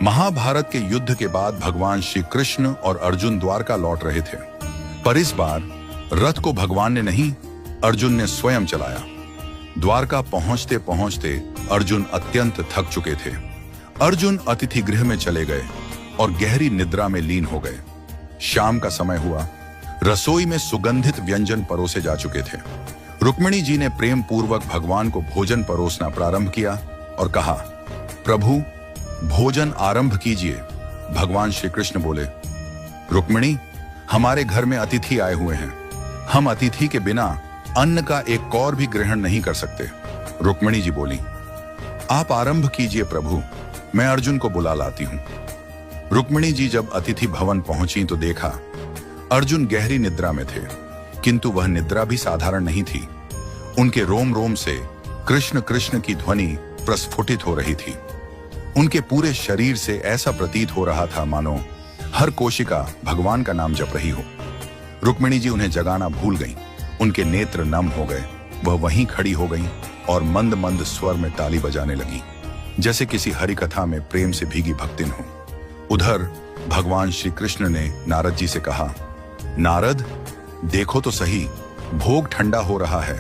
महाभारत के युद्ध के बाद भगवान श्री कृष्ण और अर्जुन द्वारका लौट रहे थे, पर इस बार रथ को भगवान ने नहीं, अर्जुन ने स्वयं चलाया। द्वारका पहुंचते पहुंचते अर्जुन अत्यंत थक चुके थे। अर्जुन अतिथि गृह में चले गए और गहरी निद्रा में लीन हो गए। शाम का समय हुआ, रसोई में सुगंधित व्यंजन परोसे जा चुके थे। रुक्मिणी जी ने प्रेम पूर्वक भगवान को भोजन परोसना प्रारंभ किया और कहा, प्रभु भोजन आरंभ कीजिए। भगवान श्री कृष्ण बोले, रुक्मिणी हमारे घर में अतिथि आए हुए हैं, हम अतिथि के बिना अन्न का एक कौर भी ग्रहण नहीं कर सकते। रुक्मिणी जी बोली, आप आरंभ कीजिए प्रभु, मैं अर्जुन को बुला लाती हूं। रुक्मिणी जी जब अतिथि भवन पहुंची तो देखा अर्जुन गहरी निद्रा में थे, किंतु वह निद्रा भी साधारण नहीं थी। उनके रोम रोम से कृष्ण कृष्ण की ध्वनि प्रस्फुटित हो रही थी। उनके पूरे शरीर से ऐसा प्रतीत हो रहा था मानो हर कोशिका भगवान का नाम जप रही हो। रुक्मिणी जी उन्हें जगाना भूल गईं। उनके नेत्र नम हो गए। वह वहीं खड़ी हो गईं और मंद मंद स्वर में ताली बजाने लगी, जैसे किसी हरि कथा में प्रेम से भीगी भक्तिन हो। उधर भगवान श्री कृष्ण ने नारद जी से कहा, नारद देखो तो सही, भोग ठंडा हो रहा है,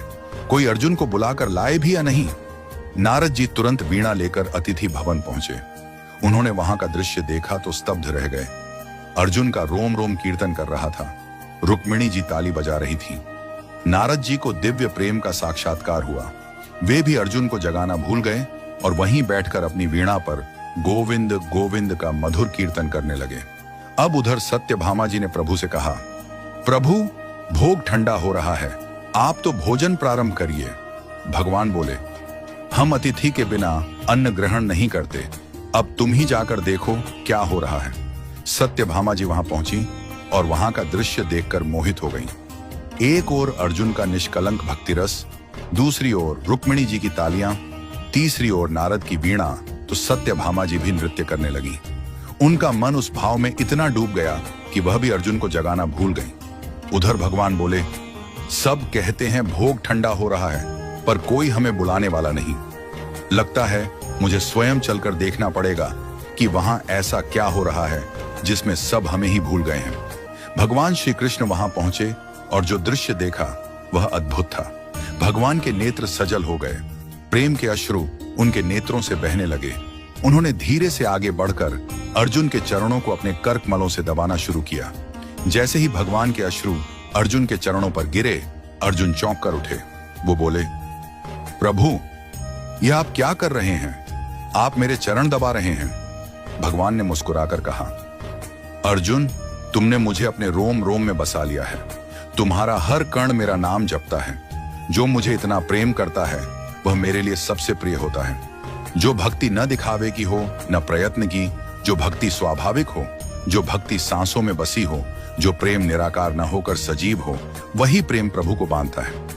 कोई अर्जुन को बुलाकर लाए भी या नहीं। नारद जी तुरंत वीणा लेकर अतिथि भवन पहुंचे। उन्होंने वहां का दृश्य देखा तो स्तब्ध रह गए। अर्जुन का रोम रोम कीर्तन कर रहा था, रुक्मिणी जी ताली बजा रही थी। नारद जी को दिव्य प्रेम का साक्षात्कार हुआ। वे भी अर्जुन को जगाना भूल गए और वहीं बैठकर अपनी वीणा पर गोविंद गोविंद का मधुर कीर्तन करने लगे। अब उधर सत्यभामा जी ने प्रभु से कहा, प्रभु भोग ठंडा हो रहा है, आप तो भोजन प्रारंभ करिए। भगवान बोले, हम अतिथि के बिना अन्न ग्रहण नहीं करते, अब तुम ही जाकर देखो क्या हो रहा है। सत्यभामा जी वहां पहुंची और वहां का दृश्य देखकर मोहित हो गईं। एक ओर अर्जुन का निष्कलंक भक्ति रस, दूसरी ओर रुक्मिणी जी की तालियां, तीसरी ओर नारद की वीणा, तो सत्यभामा जी भी नृत्य करने लगी। उनका मन उस भाव में इतना डूब गया कि वह भी अर्जुन को जगाना भूल गई। उधर भगवान बोले, सब कहते हैं भोग ठंडा हो रहा है, पर कोई हमें बुलाने वाला नहीं। लगता है मुझे स्वयं चलकर देखना पड़ेगा कि वहां ऐसा क्या हो रहा है जिसमें सब हमें ही भूल गए हैं। भगवान श्री कृष्ण वहां पहुंचे और जो दृश्य देखा वह अद्भुत था। भगवान के नेत्र सजल हो गए, प्रेम के अश्रु उनके नेत्रों से बहने लगे। उन्होंने धीरे से आगे बढ़कर अर्जुन के चरणों को अपने कर्कमलों से दबाना शुरू किया। जैसे ही भगवान के अश्रु अर्जुन के चरणों पर गिरे, अर्जुन चौंक कर उठे। वो बोले, प्रभु यह आप क्या कर रहे हैं? आप मेरे चरण दबा रहे हैं। भगवान ने मुस्कुराकर कहा, अर्जुन तुमने मुझे अपने रोम रोम में बसा लिया है, तुम्हारा हर कण मेरा नाम जपता है। जो मुझे इतना प्रेम करता है वह मेरे लिए सबसे प्रिय होता है। जो भक्ति न दिखावे की हो न प्रयत्न की, जो भक्ति स्वाभाविक हो, जो भक्ति सांसों में बसी हो, जो प्रेम निराकार न होकर सजीव हो, वही प्रेम प्रभु को बांधता है।